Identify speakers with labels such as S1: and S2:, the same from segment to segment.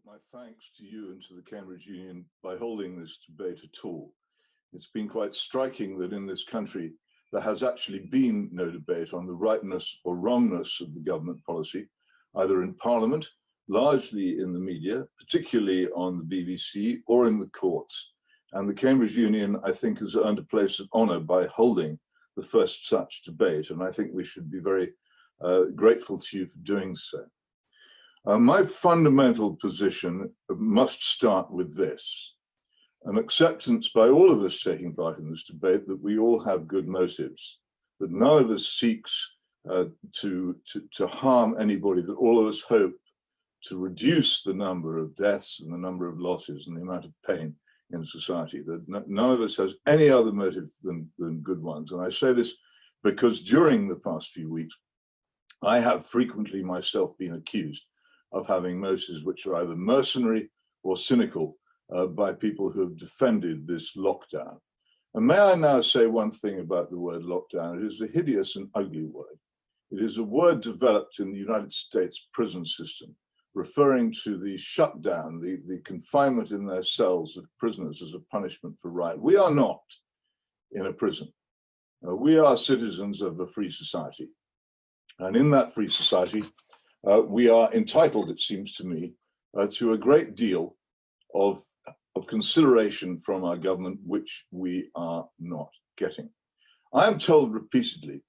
S1: my thanks to you and to the Cambridge Union by holding this debate at all. It's been quite striking that in this country, there has actually been no debate on the rightness or wrongness of the government policy, either in Parliament, largely in the media, particularly on the BBC, or in the courts. And the Cambridge Union, I think, has earned a place of honor by holding the first such debate. And I think we should be very grateful to you for doing so. My fundamental position must start with this: an acceptance by all of us taking part in this debate that we all have good motives, that none of us seeks to harm anybody, that all of us hope to reduce the number of deaths and the number of losses and the amount of pain in society, that none of us has any other motive than good ones. And I say this because during the past few weeks, I have frequently myself been accused of having motives which are either mercenary or cynical by people who have defended this lockdown. And may I now say one thing about the word lockdown? It is a hideous and ugly word. It is a word developed in the United States prison system, referring to the shutdown, the confinement in their cells of prisoners as a punishment for riot. We are not in a prison. We are citizens of a free society. And in that free society, we are entitled, it seems to me, to a great deal of consideration from our government, which we are not getting. I am told repeatedly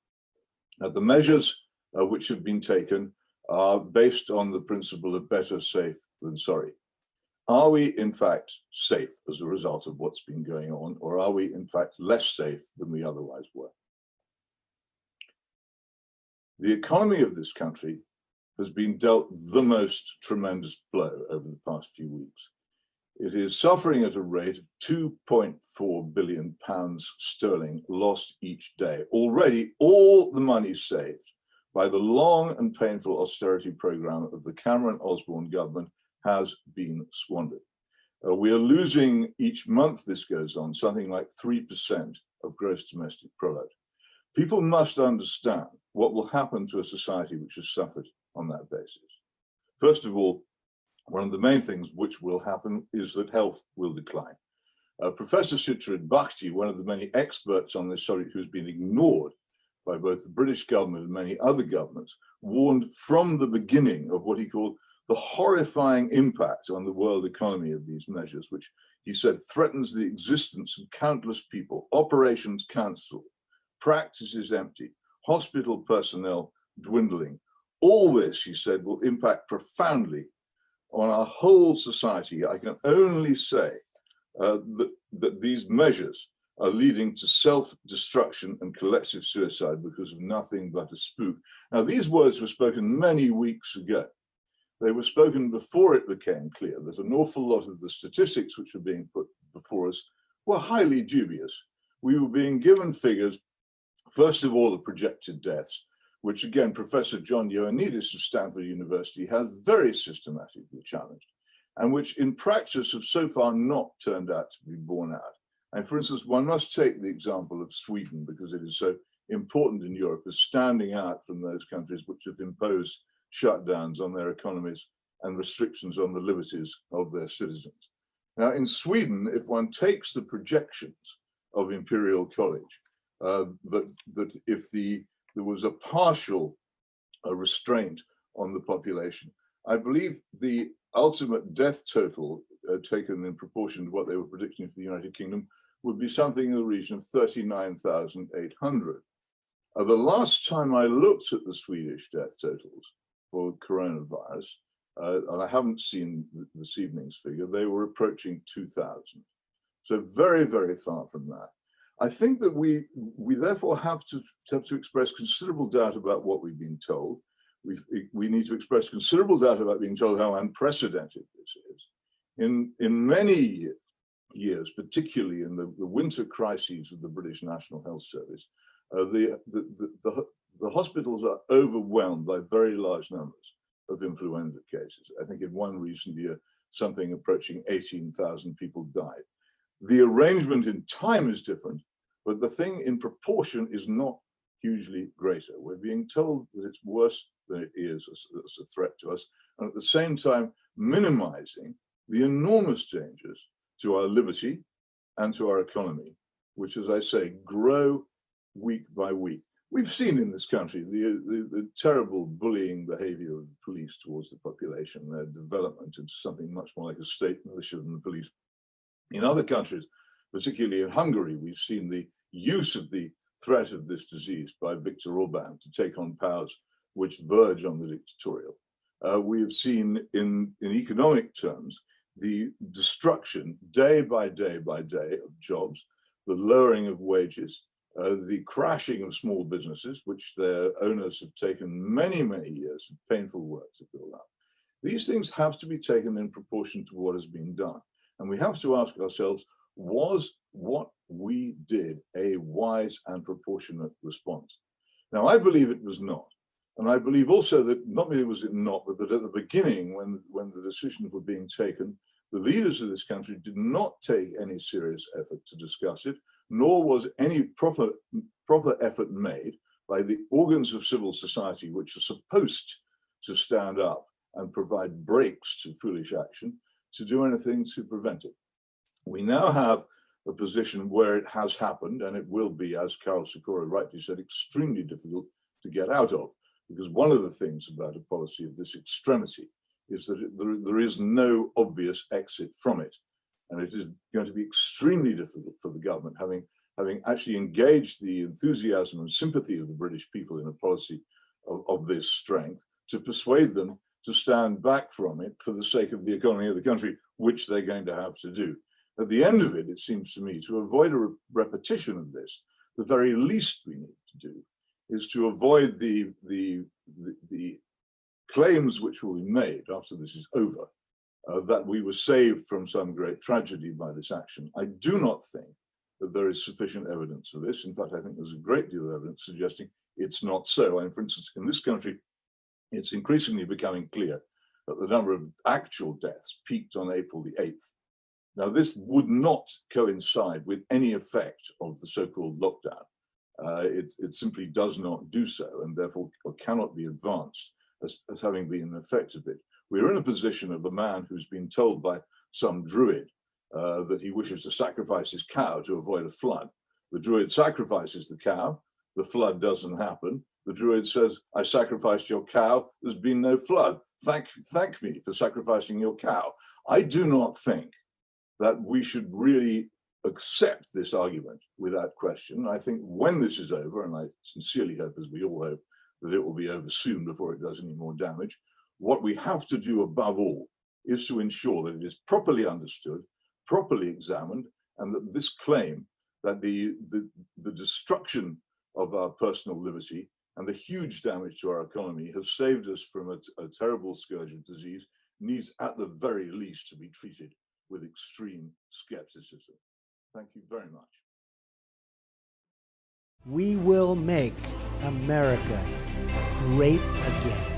S1: that the measures which have been taken are based on the principle of better safe than sorry. Are we in fact safe as a result of what's been going on, or are we in fact less safe than we otherwise were? The economy of this country has been dealt the most tremendous blow over the past few weeks. It is suffering at a rate of £2.4 billion sterling lost each day. Already, all the money saved by the long and painful austerity program of the Cameron-Osborne government has been squandered. We are losing each month this goes on something like 3% of gross domestic product. People must understand what will happen to a society which has suffered on that basis. First of all, one of the main things which will happen is that health will decline. Professor Sitrit Bhakti, one of the many experts on this subject who's been ignored by both the British government and many other governments, warned from the beginning of what he called the horrifying impact on the world economy of these measures, which he said threatens the existence of countless people, operations cancelled, practices empty, hospital personnel dwindling. All this, he said, will impact profoundly on our whole society. I can only say that these measures are leading to self-destruction and collective suicide because of nothing but a spook. Now, these words were spoken many weeks ago. They were spoken before it became clear that an awful lot of the statistics which were being put before us were highly dubious. We were being given figures, first of all, the projected deaths, which again, Professor John Ioannidis of Stanford University has very systematically challenged, and which in practice have so far not turned out to be borne out. And for instance, one must take the example of Sweden because it is so important in Europe as standing out from those countries which have imposed shutdowns on their economies and restrictions on the liberties of their citizens. Now, in Sweden, if one takes the projections of Imperial College, that if there was a partial restraint on the population, I believe the ultimate death total taken in proportion to what they were predicting for the United Kingdom would be something in the region of 39,800. The last time I looked at the Swedish death totals for coronavirus, and I haven't seen this evening's figure, they were approaching 2,000. So very, very far from that. I think that we therefore have to express considerable doubt about what we've been told. We need to express considerable doubt about being told how unprecedented this is. In many years, particularly in the winter crises of the British National Health Service, the hospitals are overwhelmed by very large numbers of influenza cases. I think in one recent year, something approaching 18,000 people died. The arrangement in time is different, but the thing in proportion is not hugely greater. We're being told that it's worse than it is as a threat to us. And at the same time, minimizing the enormous dangers to our liberty and to our economy, which, as I say, grow week by week. We've seen in this country the terrible bullying behavior of the police towards the population, their development into something much more like a state militia than the police. In other countries, particularly in Hungary, we've seen the use of the threat of this disease by Viktor Orban to take on powers which verge on the dictatorial. We have seen in economic terms the destruction day by day by day of jobs, the lowering of wages, the crashing of small businesses, which their owners have taken many, many years of painful work to build up. These things have to be taken in proportion to what has been done. And we have to ask ourselves, was what we did a wise and proportionate response? Now, I believe it was not. And I believe also that not only was it not, but that at the beginning, when the decisions were being taken, the leaders of this country did not take any serious effort to discuss it, nor was any proper effort made by the organs of civil society, which are supposed to stand up and provide brakes to foolish action, to do anything to prevent it. We now have a position where it has happened, and it will be, as Carol Sikora rightly said, extremely difficult to get out of, because one of the things about a policy of this extremity is that there is no obvious exit from it. And it is going to be extremely difficult for the government, having actually engaged the enthusiasm and sympathy of the British people in a policy of this strength, to persuade them to stand back from it for the sake of the economy of the country, which they're going to have to do. At the end of it, it seems to me, to avoid a repetition of this, the very least we need to do is to avoid the claims which will be made after this is over, that we were saved from some great tragedy by this action. I do not think that there is sufficient evidence for this. In fact, I think there's a great deal of evidence suggesting it's not so. And for instance, in this country, it's increasingly becoming clear that the number of actual deaths peaked on April the 8th. Now, this would not coincide with any effect of the so-called lockdown. It simply does not do so, and therefore cannot be advanced as having been an effect of it. We're in a position of a man who's been told by some druid that he wishes to sacrifice his cow to avoid a flood. The druid sacrifices the cow, the flood doesn't happen. The druid says, I sacrificed your cow, there's been no flood. Thank me for sacrificing your cow. I do not think that we should really accept this argument without question. I think when this is over, and I sincerely hope, as we all hope, that it will be over soon before it does any more damage, what we have to do above all is to ensure that it is properly understood, properly examined, and that this claim that the destruction of our personal liberty and the huge damage to our economy has saved us from a terrible scourge of disease needs at the very least to be treated with extreme skepticism. Thank you very much.
S2: We will make America great again.